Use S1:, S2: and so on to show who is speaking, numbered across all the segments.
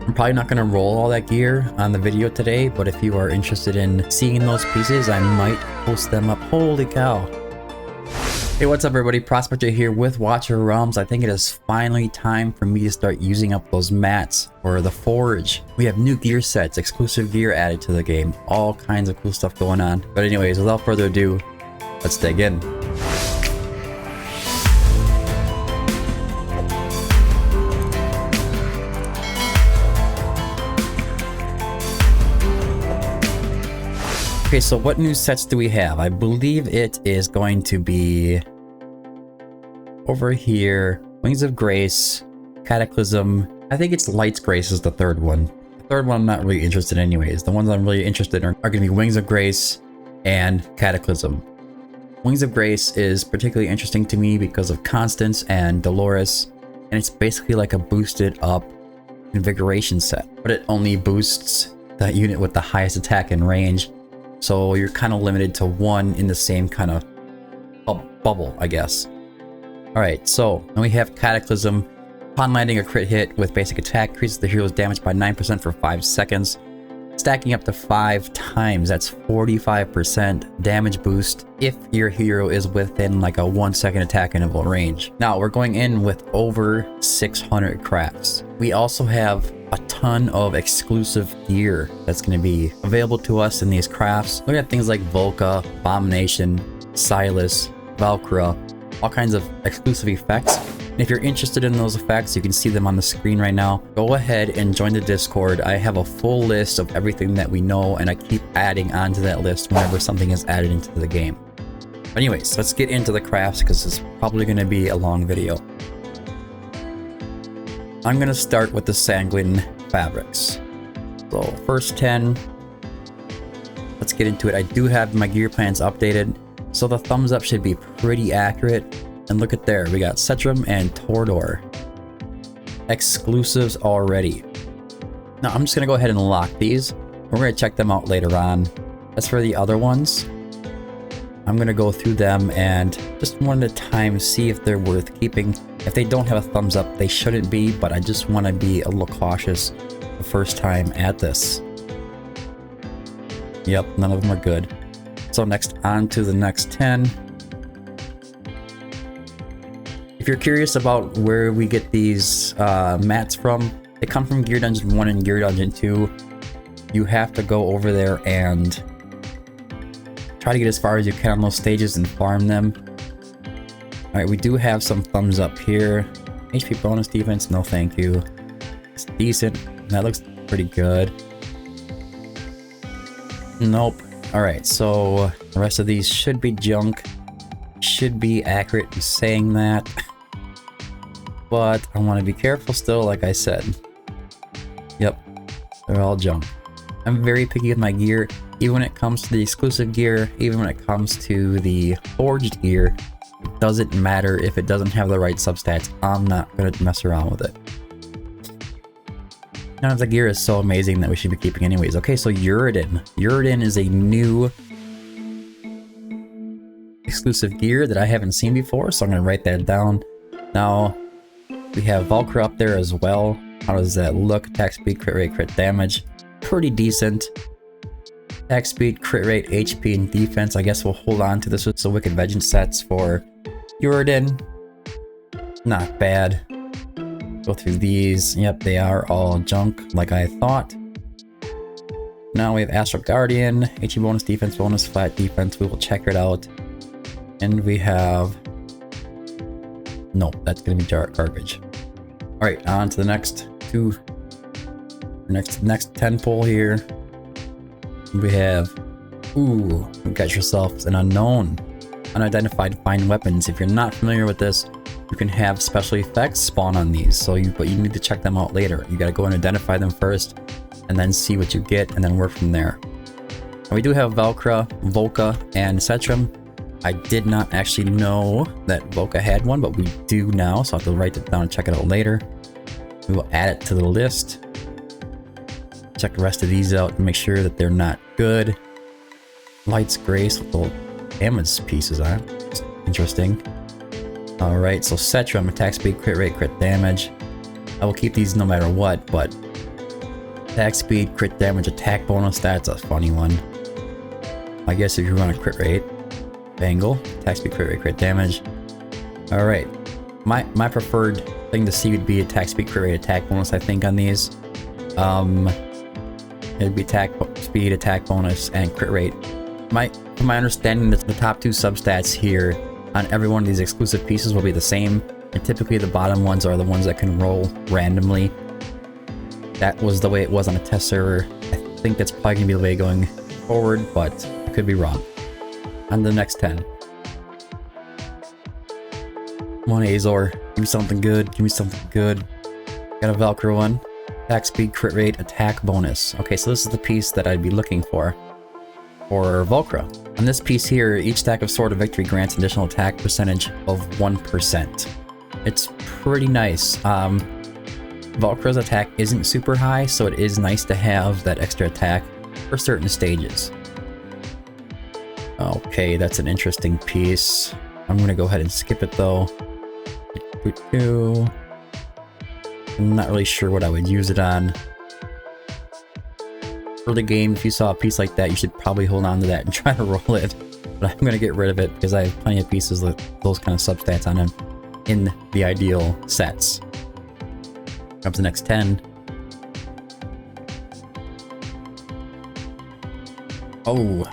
S1: I'm probably not going to roll all that gear on the video today, but if you are interested in seeing those pieces, I might post them up. Holy cow. Hey, what's up everybody? Prospector here with Watcher Realms. I think it is finally time for me to start using up those mats for the forge. We have new gear sets, exclusive gear added to the game, all kinds of cool stuff going on. But anyways, without further ado, let's dig in. Okay, so what new sets do we have? I believe it is going to be over here. Wings of Grace, Cataclysm. I think it's Light's Grace is the third one. The third one I'm not really interested in anyways. The ones I'm really interested in are going to be Wings of Grace and Cataclysm. Wings of Grace is particularly interesting to me because of Constance and Dolores, and it's basically like a boosted up invigoration set, but it only boosts that unit with the highest attack and range. So you're kind of limited to one in the same kind of bubble, I guess. Alright, so then we have Cataclysm. Upon landing a crit hit with basic attack, increases the hero's damage by 9% for 5 seconds. Stacking up to 5 times, that's 45% damage boost if your hero is within like a 1 second attack interval range. Now we're going in with over 600 crafts. We also have a ton of exclusive gear that's going to be available to us in these crafts. Look at things like Volca, Abomination, Silas, Valkyra, all kinds of exclusive effects. And if you're interested in those effects, you can see them on the screen right now. Go ahead and join the Discord. I have a full list of everything that we know, and I keep adding onto that list whenever something is added into the game. But anyways, let's get into the crafts because it's probably going to be a long video. I'm going to start with the Sanguine Fabrics. So first 10, let's get into it. I do have my gear plans updated, so the thumbs up should be pretty accurate. And look at there, we got Cetrum and Tordor. Exclusives already. Now I'm just going to go ahead and lock these. We're going to check them out later on. As for the other ones, I'm going to go through them and just one at a time see if they're worth keeping. If they don't have a thumbs up, they shouldn't be, but I just want to be a little cautious the first time at this. Yep, none of them are good. So next, on to the next 10. If you're curious about where we get these mats from, they come from Gear Dungeon 1 and Gear Dungeon 2. You have to go over there and try to get as far as you can on those stages and farm them. Alright, we do have some thumbs up here. HP bonus defense, no thank you. It's decent. That looks pretty good. Nope. Alright, so the rest of these should be junk. Should be accurate in saying that. But I want to be careful still, like I said. Yep, they're all junk. I'm very picky with my gear, even when it comes to the exclusive gear, even when it comes to the forged gear. It doesn't matter if it doesn't have the right substats. I'm not going to mess around with it. None of the gear is so amazing that we should be keeping anyways. Okay, so Uridin. Uridin is a new exclusive gear that I haven't seen before, so I'm going to write that down. Now, we have Valkyra up there as well. How does that look? Attack speed, crit rate, crit damage. Pretty decent. Attack speed, crit rate, HP, and defense. I guess we'll hold on to this with the Wicked Vengeance sets for Uridin. Not bad. Go through these. Yep, they are all junk, like I thought. Now we have Astral Guardian, HP bonus, defense bonus, flat defense. We will check it out. And we have... Nope, that's gonna be garbage. Alright, on to the next two. Next 10 pull here. We have... Ooh, you got yourself an unknown. Unidentified fine weapons. If you're not familiar with this, you can have special effects spawn on these. But you need to check them out later. You gotta go and identify them first, and then see what you get, and then work from there. And we do have Valkyra, Volca, and Cetrum. I did not actually know that Volca had one, but we do now, so I'll have to write it down and check it out later. We will add it to the list. Check the rest of these out and make sure that they're not good. Light's Grace with the damage pieces on it. Interesting. Alright, so Cetrum, attack speed, crit rate, crit damage. I will keep these no matter what, but Attack speed, crit damage, attack bonus. That's a funny one. I guess if you run a crit rate. Angle, attack speed, crit rate, crit damage. Alright. My preferred thing to see would be attack speed, crit rate, attack bonus, I think, on these. It'd be attack speed, attack bonus, and crit rate. From my understanding, the top two substats here on every one of these exclusive pieces will be the same, and typically the bottom ones are the ones that can roll randomly. That was the way it was on a test server. I think that's probably gonna be the way going forward, but I could be wrong. On the next 10. Come on, Azor. Give me something good. Give me something good. Got a Velcro one. Attack speed, crit rate, attack bonus. Okay, so this is the piece that I'd be looking for Velcro. On this piece here, each stack of Sword of Victory grants additional attack percentage of 1%. It's pretty nice. Velcro's attack isn't super high, so it is nice to have that extra attack for certain stages. Okay, that's an interesting piece. I'm gonna go ahead and skip it though. I'm not really sure what I would use it on. For the game, if you saw a piece like that, you should probably hold on to that and try to roll it. But I'm gonna get rid of it because I have plenty of pieces with those kind of substats on them in the ideal sets. Up to the next 10. Oh,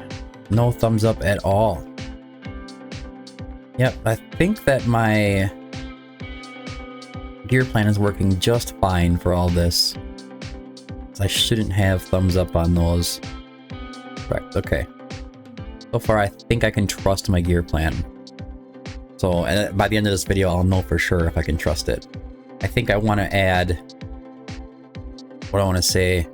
S1: no thumbs up at all. Yep, I think that my gear plan is working just fine for all this. I shouldn't have thumbs up on those. Correct, okay. So far, I think I can trust my gear plan. So by the end of this video, I'll know for sure if I can trust it. I think I want to add... What I want to say...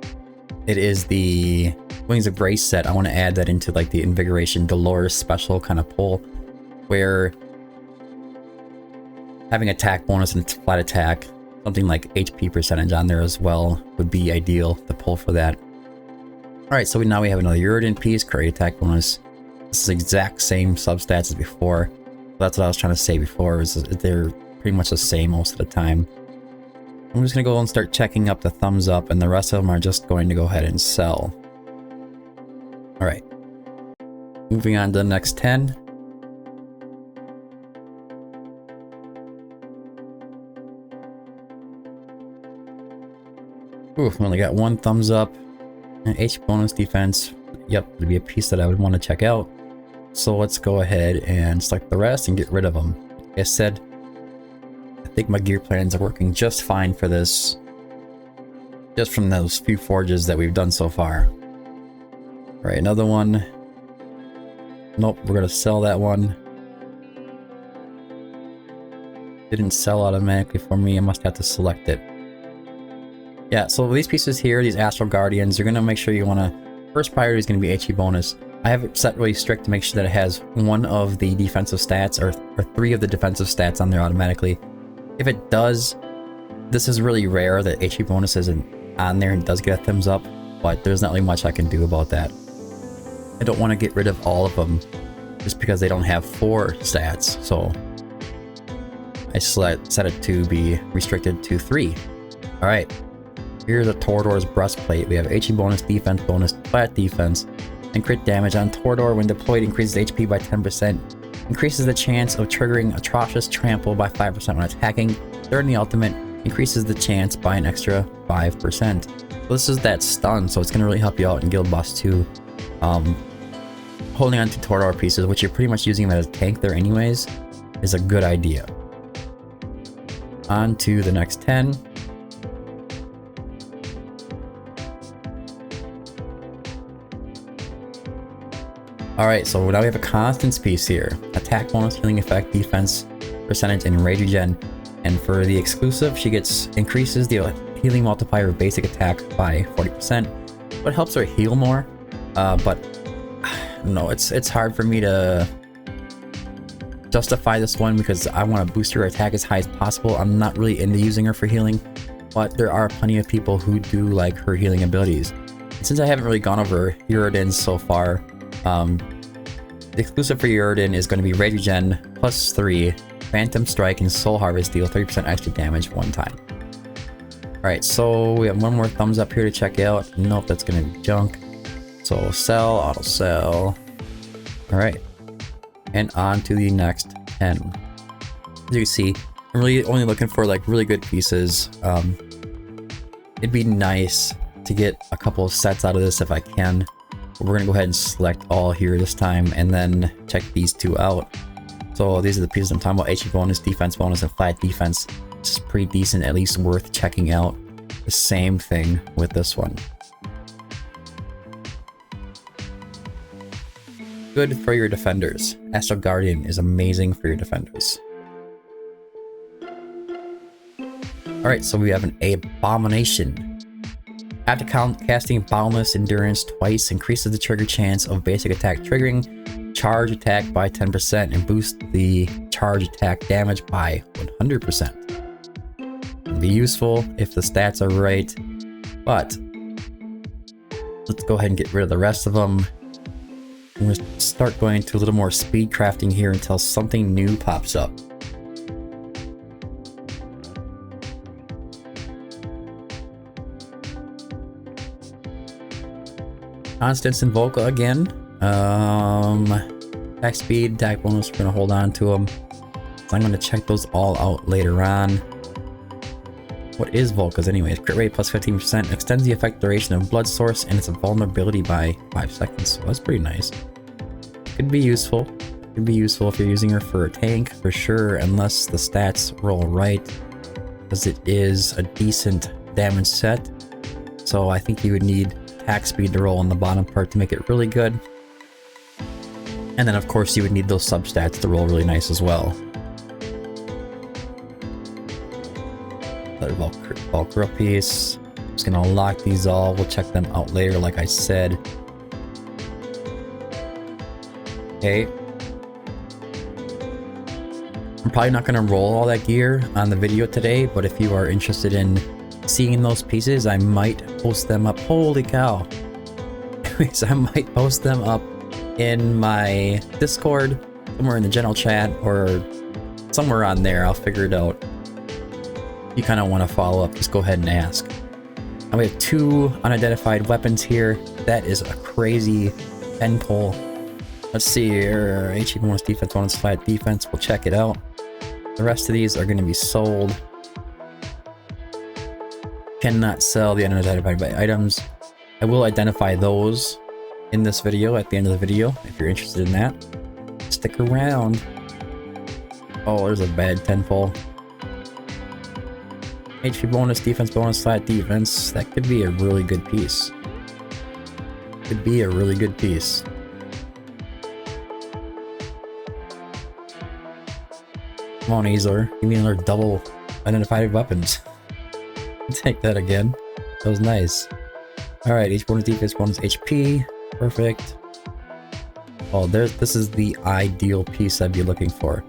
S1: It is the Wings of Grace set. I want to add that into like the Invigoration Dolores special kind of pull, where having attack bonus and flat attack, something like HP percentage on there as well, would be ideal to pull for that. Alright, so now we have another Uridan piece, crit attack bonus. This is exact same substats as before. That's what I was trying to say before, is they're pretty much the same most of the time. I'm just going to go and start checking up the thumbs up, and the rest of them are just going to go ahead and sell. Alright. Moving on to the next 10. Ooh, we only got one thumbs up. And HP bonus defense. Yep, it'd be a piece that I would want to check out. So let's go ahead and select the rest and get rid of them. Like I said, I think my gear plans are working just fine for this. Just from those few forges that we've done so far. Alright, another one. Nope, we're gonna sell that one. Didn't sell automatically for me, I must have to select it. Yeah, so these pieces here, these Astral Guardians, you're gonna make sure you wanna... First priority is gonna be HP bonus. I have it set really strict to make sure that it has one of the defensive stats, or 3 of the defensive stats on there automatically. If it does, this is really rare that HP bonus isn't on there and does get a thumbs up, but there's not really much I can do about that. I don't want to get rid of all of them just because they don't have 4 stats, so I set it to be restricted to 3. Alright, here's a Torador's breastplate. We have HP bonus, defense bonus, flat defense, and crit damage on Torador when deployed increases HP by 10%. Increases the chance of triggering Atrocious Trample by 5% when attacking. During the ultimate, increases the chance by an extra 5%. So this is that stun, so it's going to really help you out in Guild Boss 2. Holding on to Torador pieces, which you're pretty much using them as a tank there anyways, is a good idea. On to the next 10. Alright, so now we have a Constance piece here. Attack bonus, healing effect, defense percentage, and rage regen. And for the exclusive, she increases the healing multiplier of basic attack by 40%. But it helps her heal more. But no, it's hard for me to justify this one because I want to boost her attack as high as possible. I'm not really into using her for healing, but there are plenty of people who do like her healing abilities. And since I haven't really gone over Uridan so far, the exclusive for Uridan is going to be Rage Regen +3, Phantom Strike, and Soul Harvest deal 30% extra damage one time. Alright, so we have one more thumbs up here to check out. Nope, that's gonna be junk. So sell, auto sell. Alright. And on to the next 10. As you can see, I'm really only looking for like really good pieces. It'd be nice to get a couple of sets out of this if I can. But we're gonna go ahead and select all here this time and then check these two out. So these are the pieces I'm talking about: HP bonus, defense bonus, and flat defense. This is pretty decent, at least worth checking out. The same thing with this one. Good for your defenders. Astral Guardian is amazing for your defenders. Alright, so we have an Abomination. After casting Boundless Endurance twice, increases the trigger chance of basic attack triggering charge attack by 10% and boosts the charge attack damage by 100%. It'll be useful if the stats are right, but let's go ahead and get rid of the rest of them. I'm going to start going to a little more speed crafting here until something new pops up. Constance and Volca again. Attack speed, attack bonus, we're going to hold on to them. So I'm going to check those all out later on. What is Volca's anyways? Crit rate plus 15%, extends the effect duration of blood source, and it's a vulnerability by 5 seconds. So that's pretty nice. Could be useful. Could be useful if you're using her for a tank, for sure, unless the stats roll right, because it is a decent damage set. So I think you would need attack speed to roll on the bottom part to make it really good. And then of course you would need those substats to roll really nice as well. Another Valkyra piece. Just gonna lock these all. We'll check them out later, like I said. Okay. I'm probably not gonna roll all that gear on the video today, but if you are interested in seeing those pieces, I might post them up. Holy cow. Anyways, I might post them up in my Discord, somewhere in the general chat, or somewhere on there. I'll figure it out. If you kind of want to follow up, just go ahead and ask. Now we have 2 unidentified weapons here. That is a crazy 10 pull. Let's see here. HP bonus, defense bonus, flat defense. We'll check it out. The rest of these are going to be sold. Cannot sell the unidentified items. I will identify those in this video at the end of the video if you're interested in that. Stick around. Oh, there's a bad 10 pull. HP bonus, defense bonus, flat defense. That could be a really good piece. Could be a really good piece. Come on, Easler. Give me another double identified weapons. Take that again. That was nice. Alright, HP bonus, defense bonus, HP. Perfect. Oh, this is the ideal piece I'd be looking for.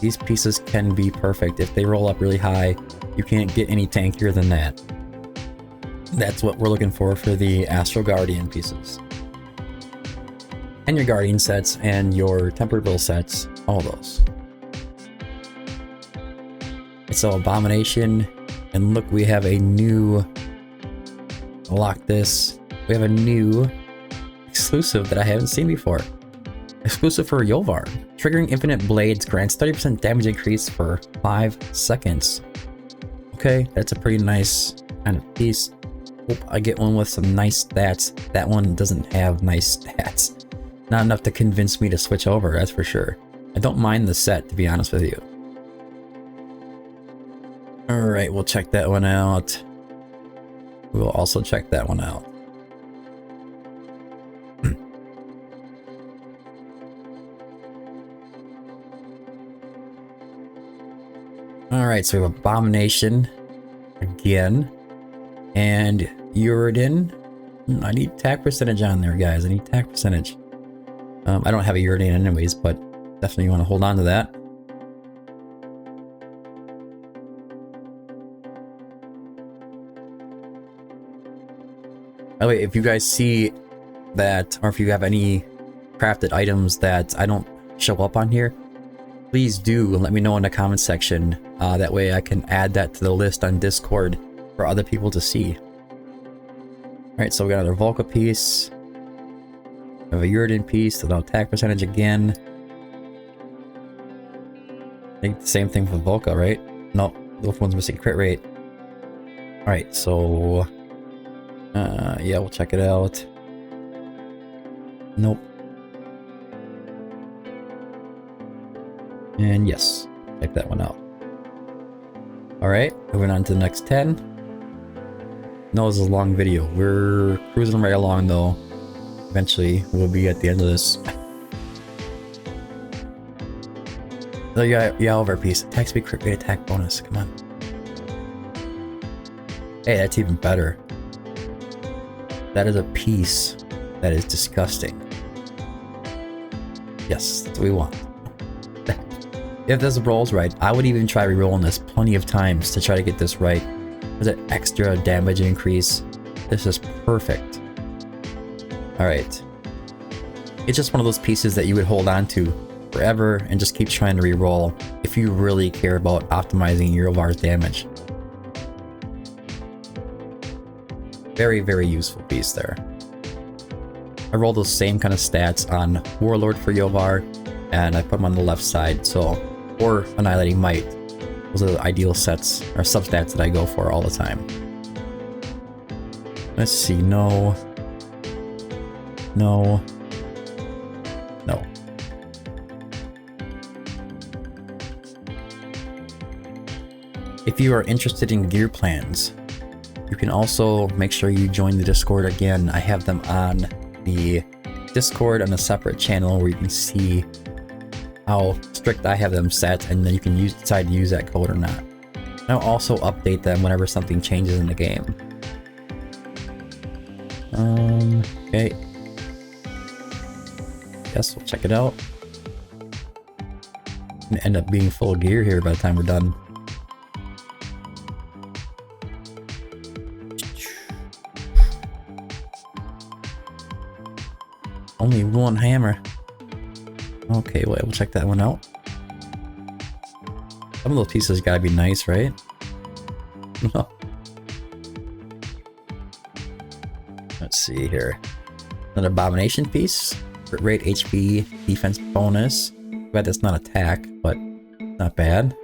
S1: These pieces can be perfect. If they roll up really high, you can't get any tankier than that. That's what we're looking for the Astral Guardian pieces. And your Guardian sets and your Tempered Will sets, all those. So Abomination, and look, we have a new, lock this, we have a new exclusive that I haven't seen before. Exclusive for Yovar. Triggering Infinite Blades grants 30% damage increase for 5 seconds. Okay, that's a pretty nice kind of piece. Hope I get one with some nice stats. That one doesn't have nice stats. Not enough to convince me to switch over, that's for sure. I don't mind the set, to be honest with you. Alright, we'll check that one out. We'll also check that one out. Alright, so we have Abomination again. And Uridin. I need attack percentage on there, guys. I need attack percentage. I don't have a Uridin anyways, but definitely want to hold on to that. By the way, if you guys see that, or if you have any crafted items that I don't show up on here, please do let me know in the comment section. That way I can add that to the list on Discord for other people to see. Alright, so we got another Volca piece. We have a Uridan piece, the attack percentage again. I think the same thing for Volca, right? Nope, both one's missing crit rate. Alright, so... yeah, we'll check it out. Nope. And yes, check that one out. Alright, moving on to the next 10. No, this is a long video. We're cruising right along though. Eventually, we'll be at the end of this. Oh, yeah, over piece. Attack speed, crit rate, attack bonus. Come on. Hey, that's even better. That is a piece that is disgusting. Yes, that's what we want. If this rolls right, I would even try re-rolling this plenty of times to try to get this right. There's an extra damage increase. This is perfect. Alright. It's just one of those pieces that you would hold on to forever and just keep trying to re-roll if you really care about optimizing your Yovar's damage. Very, very useful piece there. I roll those same kind of stats on Warlord for Yovar, and I put them on the left side, so... or Annihilating Might. Those are the ideal sets, or substats that I go for all the time. Let's see, no. No. No. If you are interested in gear plans, you can also make sure you join the Discord again. I have them on the Discord on a separate channel where you can see how strict I have them set, and then you can decide to use that code or not. I'll also update them whenever something changes in the game. Okay. Guess we'll check it out. Gonna end up being full gear here by the time we're done. Only one hammer. Okay, well, we'll check that one out. Some of those pieces gotta be nice, right? Let's see here. Another Abomination piece. Crit rate, HP, defense bonus. Glad that's not attack, but not bad.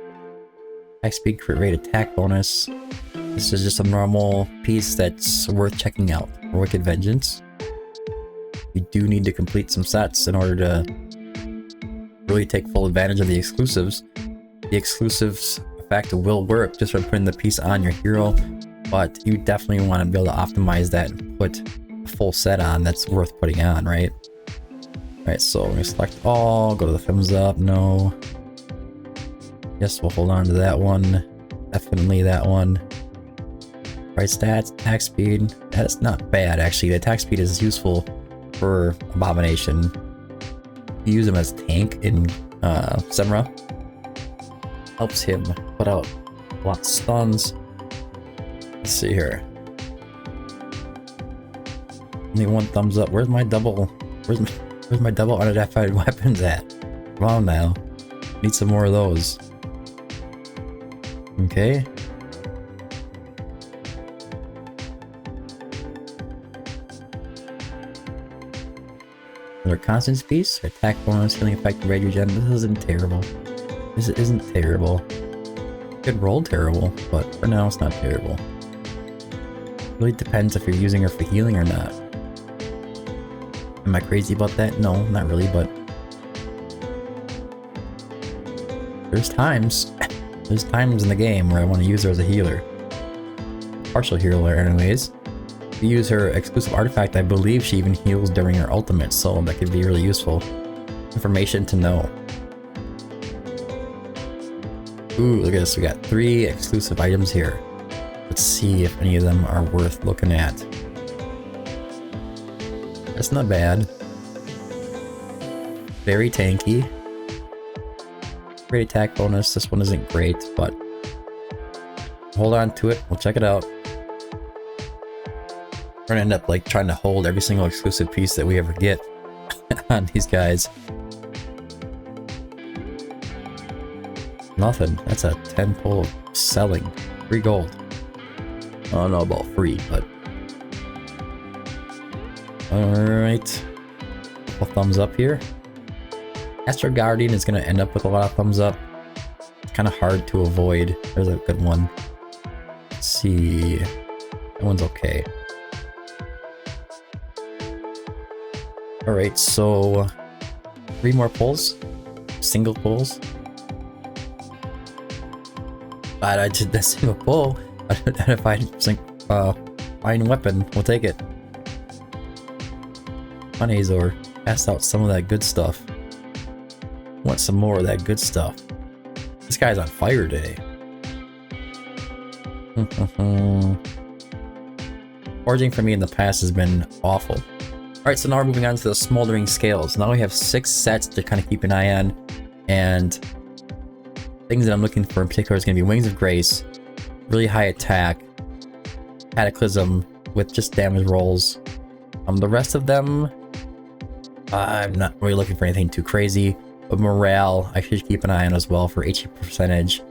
S1: High speed, crit rate, attack bonus. This is just a normal piece that's worth checking out. Wicked Vengeance. You do need to complete some sets in order to really take full advantage of the exclusives. The exclusives effect will work just by putting the piece on your hero, but you definitely want to be able to optimize that and put a full set on that's worth putting on, right? Alright, so we're gonna select all, go to the thumbs up, no. Yes, we'll hold on to that one. Definitely that one. Right, stats, attack speed. That's not bad actually. The attack speed is useful for Abomination. You use him as tank in Semra. Helps him put out a lot of stuns. Let's see here. Only one thumbs up. Where's my double? Where's my double unidentified weapons at? Come on now. Need some more of those. Okay. Another Constance piece, attack bonus, healing effect, rage regen. This isn't terrible. This isn't terrible. Could roll terrible, but for now it's not terrible. Really depends if you're using her for healing or not. Am I crazy about that? No, not really, but there's times in the game where I want to use her as a healer. Partial healer anyways. If you use her exclusive artifact, I believe she even heals during her ultimate, so that could be really useful information to know. Ooh, look at this, we got 3 exclusive items here. Let's see if any of them are worth looking at. That's not bad. Very tanky. Great attack bonus, this one isn't great, but hold on to it, we'll check it out. We're gonna end up like trying to hold every single exclusive piece that we ever get on these guys. Nothing. That's a 10 pull of selling. 3 gold. I don't know about free, but... Alright. Couple thumbs up here. Astro Guardian is going to end up with a lot of thumbs up. It's kind of hard to avoid. There's a good one. Let's see. That one's okay. Alright, so... 3 more pulls. Single pulls. But I did that single pull. Identified fine weapon. We'll take it. On Azor. Pass out some of that good stuff. Want some more of that good stuff. This guy's on fire today. Forging for me in the past has been awful. Alright, so now we're moving on to the smoldering scales. Now we have 6 sets to kind of keep an eye on. And things that I'm looking for in particular is going to be Wings of Grace, really high attack, Cataclysm with just damage rolls. The rest of them, I'm not really looking for anything too crazy. But morale, I should keep an eye on as well for HP percentage.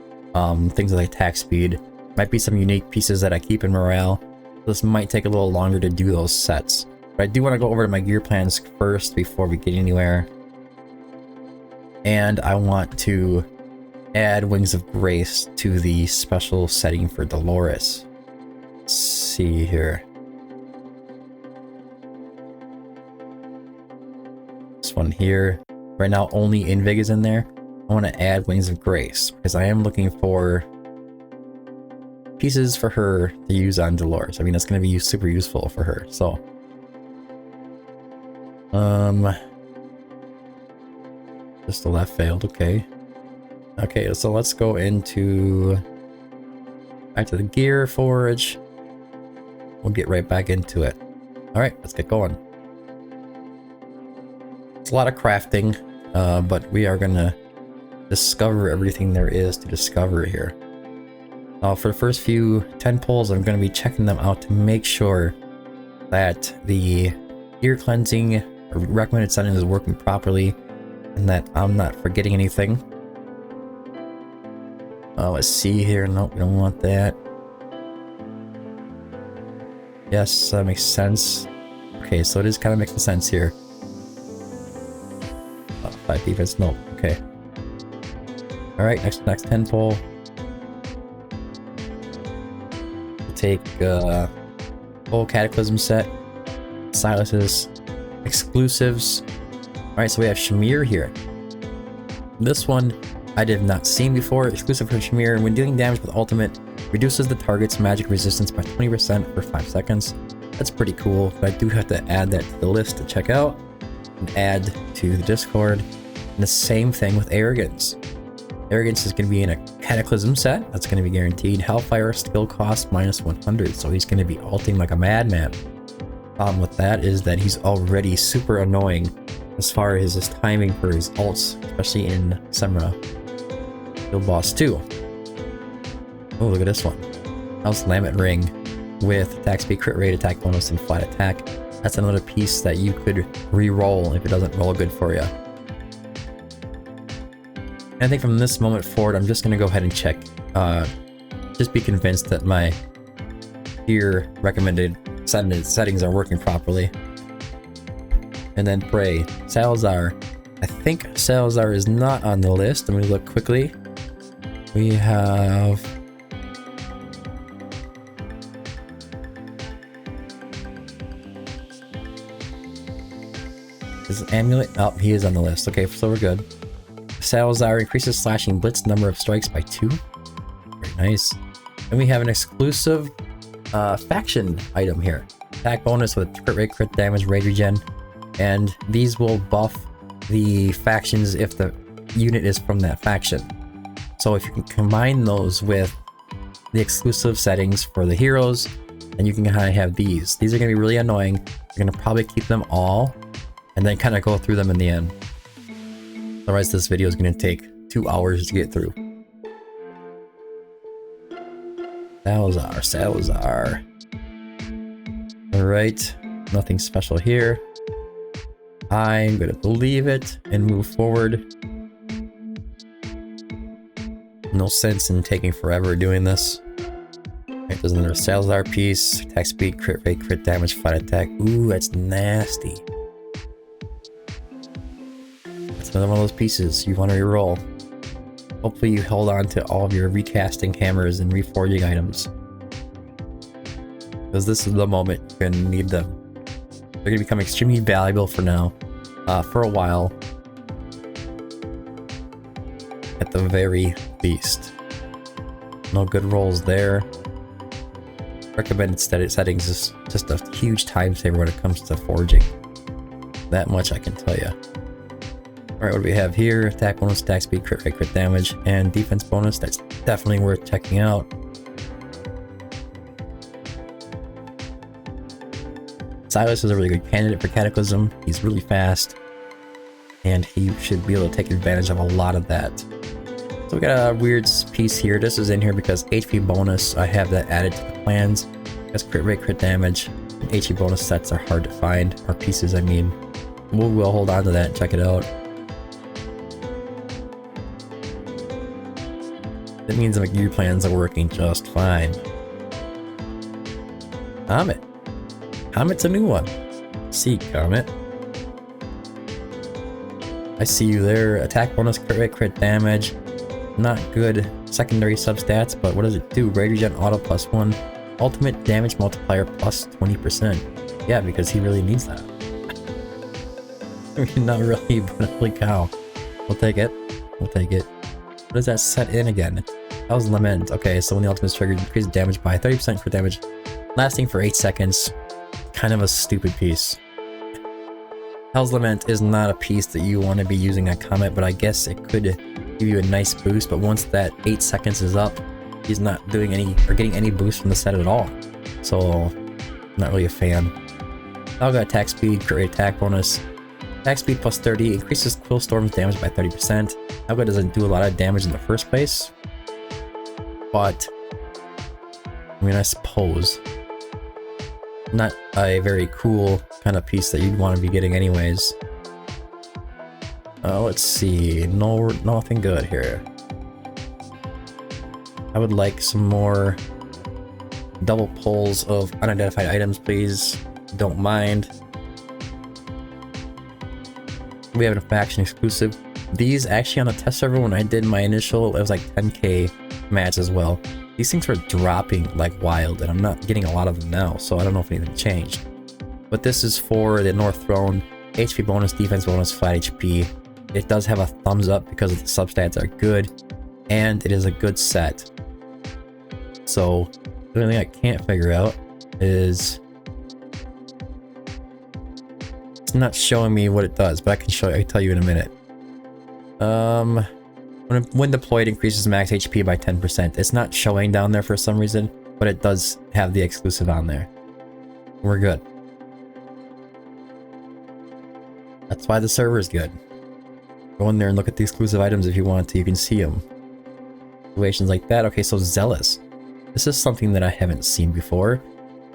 S1: Things like attack speed. Might be some unique pieces that I keep in morale. This might take a little longer to do those sets. But I do want to go over to my gear plans first before we get anywhere. And I want to add Wings of Grace to the special setting for Dolores. Let's see here. This one here. Right now only Invig is in there. I want to add Wings of Grace because I am looking for pieces for her to use on Dolores. I mean, that's going to be super useful for her. So, just the left failed. Okay. Okay, so let's go into back to the gear forge. We'll get right back into it. All right, let's get going. It's a lot of crafting, but we are gonna discover everything there is to discover here. For the first few 10 pulls, I'm going to be checking them out to make sure that the ear cleansing recommended setting is working properly and that I'm not forgetting anything. Let's see here. Nope, we don't want that. Yes, that makes sense. Okay, so it is kind of making sense here. 5 defense, nope. Okay. Alright, next 10 pull. Take full Cataclysm set, Silas's exclusives. Alright, so we have Shamir here. This one I did not see before. Exclusive for Shamir. When dealing damage with ultimate, reduces the target's magic resistance by 20% for 5 seconds. That's pretty cool, but I do have to add that to the list to check out and add to the Discord. And the same thing with Arrogance. Arrogance is going to be in a Cataclysm set. That's going to be guaranteed. Hellfire skill cost minus 100, so he's going to be ulting like a madman. Problem with that is that he's already super annoying as far as his timing for his ults, especially in Semra. Guild Boss 2. Oh, look at this one. House Lamet Ring with attack speed, crit rate, attack bonus, and flat attack. That's another piece that you could re-roll if it doesn't roll good for you. I think from this moment forward, I'm just going to go ahead and check. Just be convinced that my gear recommended settings are working properly. And then pray. Salazar. I think Salazar is not on the list. Let me look quickly. We have... Is it Amulet? Oh, he is on the list. Okay, so we're good. Salazar increases slashing blitz number of strikes by 2. Very nice. And we have an exclusive faction item here. Attack bonus with crit rate, crit damage, rage regen. And these will buff the factions if the unit is from that faction. So if you can combine those with the exclusive settings for the heroes, then you can kind of have these. These are going to be really annoying. You're going to probably keep them all and then kind of go through them in the end. Otherwise, this video is going to take 2 hours to get through. Salazar. Alright, nothing special here. I'm going to believe it and move forward. No sense in taking forever doing this. Right, There's another Salazar piece. Attack speed, crit rate, crit damage, flat attack. Ooh, that's nasty. That's another one of those pieces you want to reroll. Hopefully you hold on to all of your recasting hammers and reforging items. Because this is the moment you're going to need them. They're going to become extremely valuable for now. For a while. At the very least. No good rolls there. Recommended settings is just a huge time saver when it comes to forging. That much I can tell you. Alright, what do we have here? Attack bonus, attack speed, crit rate, crit damage, and defense bonus. That's definitely worth checking out. Silas is a really good candidate for Cataclysm. He's really fast, and he should be able to take advantage of a lot of that. So we got a weird piece here. This is in here because HP bonus, I have that added to the plans. That's crit rate, crit damage. And HP bonus sets are hard to find, or pieces I mean. We'll hold on to that and check it out. That means the gear plans are working just fine. Comet. Comet's a new one. See, Comet. I see you there. Attack bonus, crit rate, crit damage. Not good secondary substats, but what does it do? Rage regen auto +1. Ultimate damage multiplier plus 20%. Yeah, because he really needs that. I mean, not really, but holy cow. We'll take it. We'll take it. What does that set in again? Hell's Lament. Okay, so when the ultimate is triggered, increase damage by 30% for damage lasting for 8 seconds. Kind of a stupid piece. Hell's Lament is not a piece that you want to be using on Comet, but I guess it could give you a nice boost, but once that 8 seconds is up, he's not doing any, or getting any boost from the set at all. So, I'm not really a fan. I'll go attack speed, crit rate, attack bonus. Attack speed plus 30, increases Quill Storm's damage by 30%. Helga doesn't do a lot of damage in the first place. But, I mean, I suppose. Not a very cool kind of piece that you'd want to be getting anyways. Let's see. Nothing good here. I would like some more double pulls of unidentified items, please. Don't mind. We have a faction exclusive. These actually on the test server when I did my initial, it was like 10k match as well. These things were dropping like wild, and I'm not getting a lot of them now, so I don't know if anything changed. But this is for the North Throne, HP bonus, defense bonus, flat HP. It does have a thumbs up because the substats are good, and it is a good set. So, the only thing I can't figure out is it's not showing me what it does, but I can tell you in a minute. When deployed, increases max HP by 10%. It's not showing down there for some reason, but it does have the exclusive on there. We're good. That's why the server is good. Go in there and look at the exclusive items if you want to. You can see them. Situations like that. Okay, so Zealous. This is something that I haven't seen before.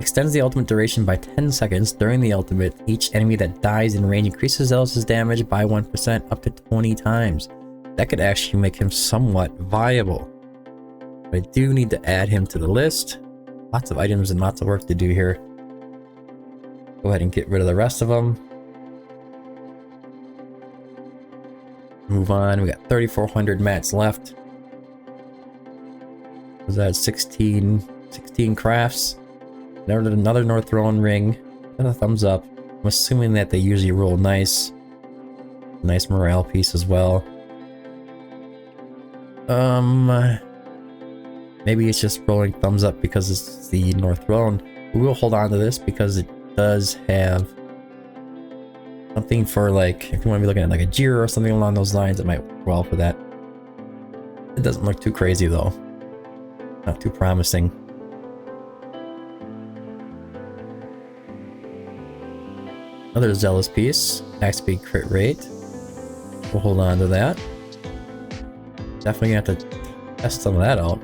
S1: Extends the ultimate duration by 10 seconds. During the ultimate, each enemy that dies in range increases Zealous's damage by 1% up to 20 times. That could actually make him somewhat viable. But I do need to add him to the list. Lots of items and lots of work to do here. Go ahead and get rid of the rest of them. Move on. We got 3,400 mats left. Was that 16 crafts? Another North Throne ring. And a thumbs up. I'm assuming that they usually roll nice. Nice morale piece as well. Maybe it's just rolling thumbs up because it's the North Throne. We will hold on to this because it does have something for, like, if you want to be looking at like a Jira or something along those lines, it might work well for that. It doesn't look too crazy though. Not too promising. Another Zealous piece. Attack speed, crit rate. We'll hold on to that. Definitely gonna have to test some of that out.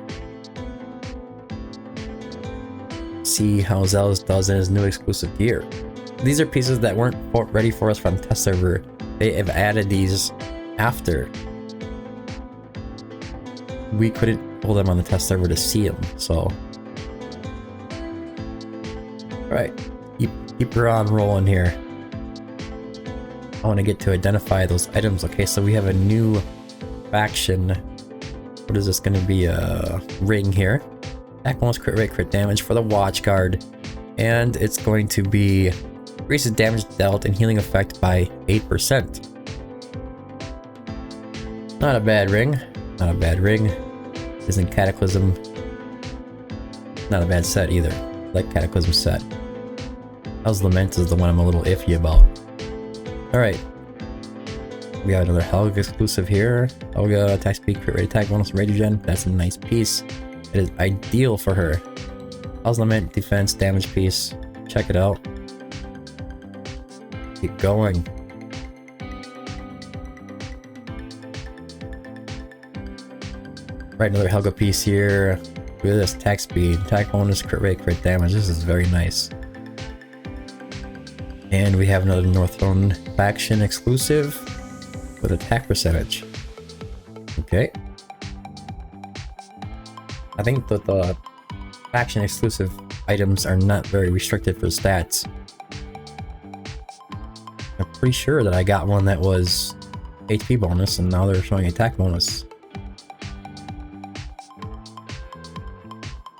S1: See how Zealous does in his new exclusive gear. These are pieces that weren't ready for us from the test server. They have added these after. We couldn't pull them on the test server to see them, so Alright, keep her on rolling here. I want to get to identify those items. Okay, so we have a new faction. What is this going to be? A ring here. Attack bonus, crit rate, crit damage for the watch guard. And it's going to be increases damage dealt and healing effect by 8%. Not a bad ring. Not a bad ring. Isn't Cataclysm. Not a bad set either. Like Cataclysm set. Hell's Lament is the one I'm a little iffy about. Alright. We have another Helga exclusive here. Helga, attack speed, crit rate, attack bonus, rage regen. That's a nice piece. It is ideal for her. Hell's Lament, defense, damage piece. Check it out. Keep going. Right, another Helga piece here. Look at this, attack speed, attack bonus, crit rate, crit damage. This is very nice. And we have another Northrone faction exclusive with attack percentage. Okay. I think that the faction exclusive items are not very restricted for stats. I'm pretty sure that I got one that was HP bonus and now they're showing attack bonus.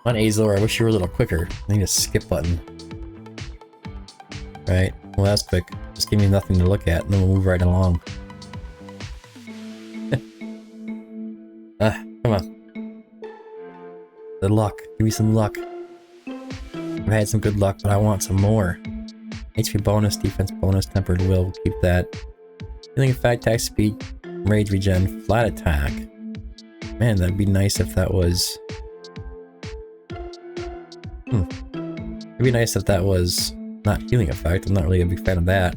S1: On Azor, I wish you were a little quicker. I need a skip button. Right, well that's quick. Just give me nothing to look at and then we'll move right along. Come on. Good luck. Give me some luck. I've had some good luck, but I want some more. HP bonus, defense bonus, tempered will, we'll keep that. Healing effect, attack speed, rage regen, flat attack. Man, that'd be nice if that was... It'd be nice if that was not healing effect. I'm not really a big fan of that.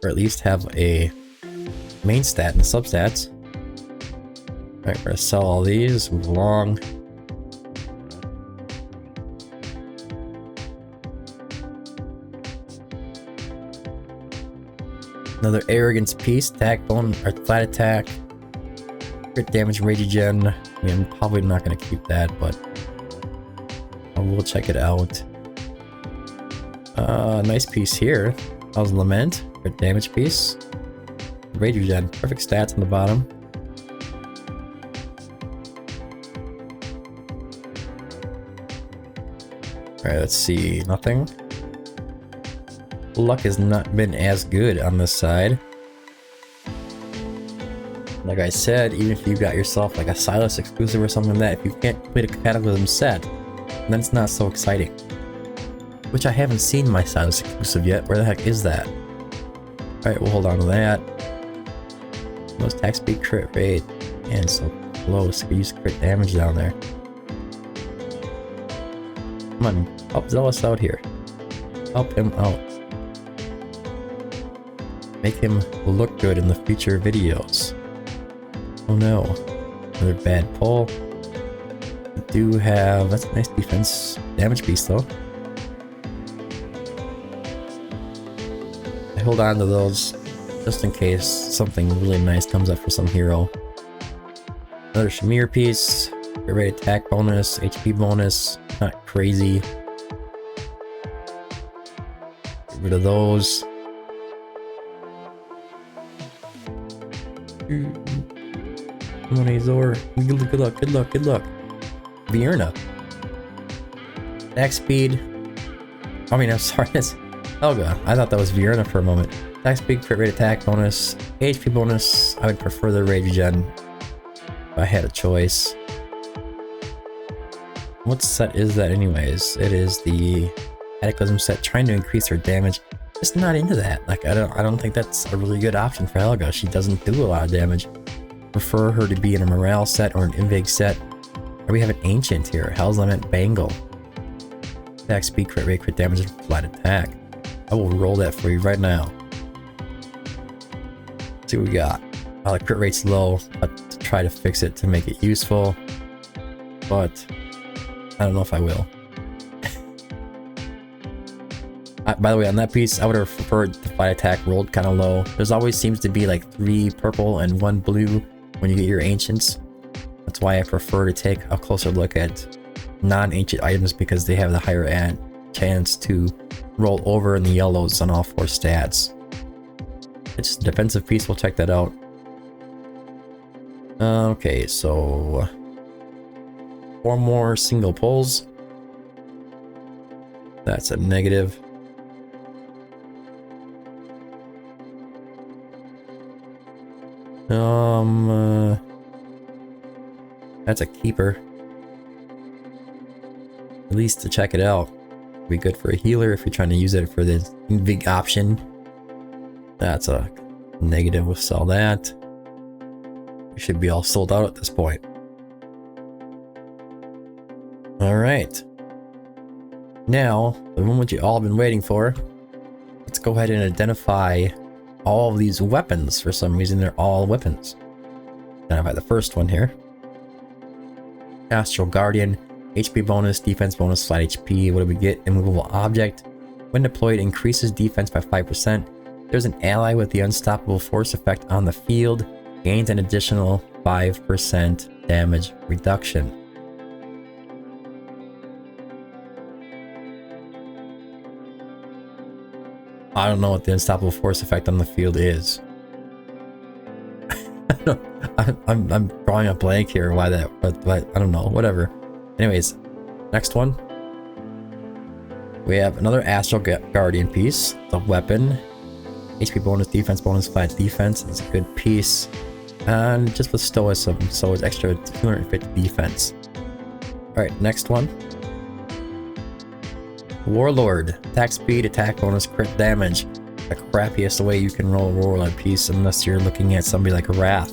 S1: Or at least have a main stat and substats. Alright, we're gonna sell all these, move along. Another arrogance piece, attack bone or flat attack. Crit damage, rage regen. I mean, I'm probably not gonna keep that, but I will check it out. Nice piece here. Hell's Lament, crit damage piece. Rage regen, perfect stats on the bottom. Alright, let's see. Nothing. Luck has not been as good on this side. Like I said, even if you got yourself like a Silas exclusive or something like that, if you can't complete a Cataclysm set, then it's not so exciting. Which I haven't seen my Silas exclusive yet. Where the heck is that? Alright, we'll hold on to that. Most attack speed, crit rate, and so close. Could use crit damage down there. Come on, help Zealous out here. Help him out. Make him look good in the future videos. Oh no. Another bad pull. We do have... that's a nice defense damage piece though. I hold on to those just in case something really nice comes up for some hero. Another Shamir piece. Get ready, attack bonus, HP bonus. Not crazy. Get rid of those. Come on, Azor. Good luck, good luck, good luck. Vierna. Attack speed. I mean, I'm sorry, that's Helga. I thought that was Vierna for a moment. Attack speed, crit rate, attack bonus, HP bonus. I would prefer the rage regen if I had a choice. What set is that anyways? It is the Cataclysm set, trying to increase her damage. Just not into that. Like I don't think that's a really good option for Helga. She doesn't do a lot of damage. Prefer her to be in a morale set or an invig set. Or we have an ancient here, Hell's Lament Bangle. Attack speed, crit rate, crit damage, and flat attack. I will roll that for you right now. Let's see what we got. The crit rate's low, but to try to fix it to make it useful. But I don't know if I will. By the way, on that piece, I would have preferred the flat attack rolled kind of low. There's always seems to be like 3 purple and 1 blue when you get your ancients. That's why I prefer to take a closer look at non-ancient items because they have the higher chance to roll over in the yellows on all 4 stats. It's a defensive piece, we'll check that out. Okay, so 4 more single pulls. That's a negative. That's a keeper. At least to check it out. Be good for a healer if you're trying to use it for the big option. That's a negative, we'll sell that. We should be all sold out at this point. Alright. Now, the moment you all been waiting for. Let's go ahead and identify all of these weapons. For some reason, they're all weapons. Identify the first one here. Astral Guardian. HP bonus, defense bonus, flat HP. What do we get? Immovable object. When deployed, increases defense by 5%. There's an ally with the unstoppable force effect on the field. Gains an additional 5% damage reduction. I don't know what the unstoppable force effect on the field is. I'm drawing a blank here why that, but I don't know, whatever. Anyways, next one. We have another Astral Guardian piece. The weapon. HP bonus, defense bonus, flat defense. It's a good piece. And just with stoicism, so it's extra 250 defense. Alright, next one. Warlord. Attack speed, attack bonus, crit damage. The crappiest way you can roll a Warlord piece unless you're looking at somebody like Wrath.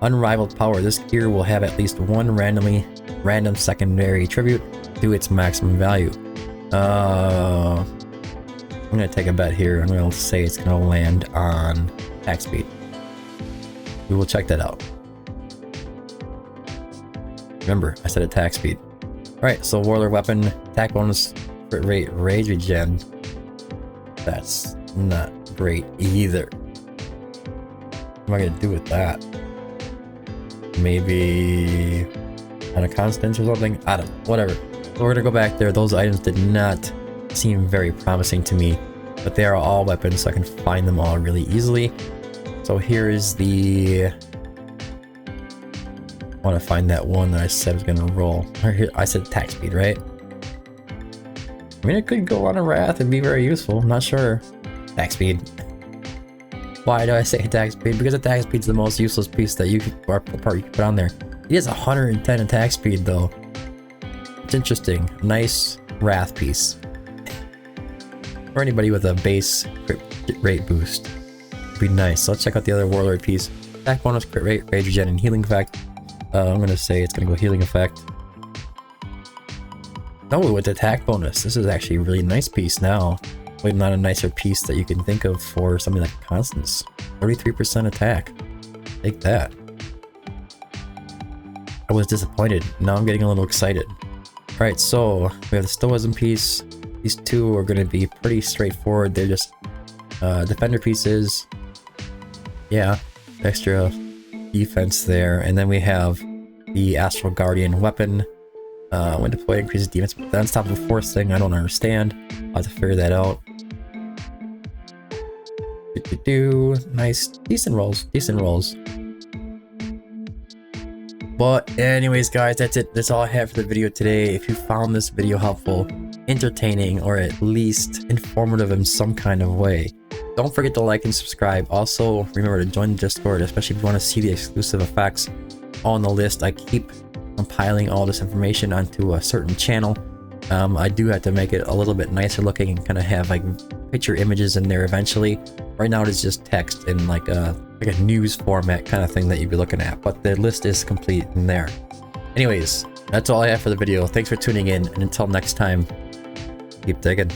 S1: Unrivaled power. This gear will have at least one random secondary tribute to its maximum value. I'm gonna take a bet here. I'm gonna say it's gonna land on attack speed. We will check that out. Remember, I said attack speed. Alright, so Warlord weapon, attack bonus, crit rate, rage regen. That's not great either. What am I gonna do with that? Maybe on a constant or something? I don't know, whatever. So we're gonna go back there. Those items did not seem very promising to me, but they are all weapons, so I can find them all really easily. So here is the... I want to find that one that I said was gonna roll. Here, I said attack speed, right? I mean, it could go on a Wrath and be very useful. I'm not sure. Attack speed. Why do I say attack speed? Because attack speed is the most useless piece that you could, part you could put on there. He has 110 attack speed though. It's interesting. Nice Wrath piece. For anybody with a base crit rate boost. Would be nice. So let's check out the other Warlord piece. Attack bonus, crit rate, rage regen, and healing effect. I'm gonna say it's gonna go healing effect. Oh, with attack bonus. This is actually a really nice piece now. Maybe not a nicer piece that you can think of for something like Constance. 33% attack. Take that. I was disappointed. Now I'm getting a little excited. Alright, so we have the Stoicism piece. These two are going to be pretty straightforward. They're just defender pieces. Yeah, extra defense there. And then we have the Astral Guardian weapon. When deployed, increases defense. The unstoppable force thing, I don't understand. I'll have to figure that out. Nice, decent rolls, But anyways, guys, that's it. That's all I have for the video today. If you found this video helpful, entertaining, or at least informative in some kind of way, don't forget to like and subscribe. Also, remember to join the Discord, especially if you want to see the exclusive effects on the list. I keep compiling all this information onto a certain channel. I do have to make it a little bit nicer looking and kind of have like picture images in there eventually. Right now it is just text in like a news format kind of thing that you'd be looking at, but the list is complete in there. Anyways, that's all I have for the video. Thanks for tuning in, and until next time, keep digging.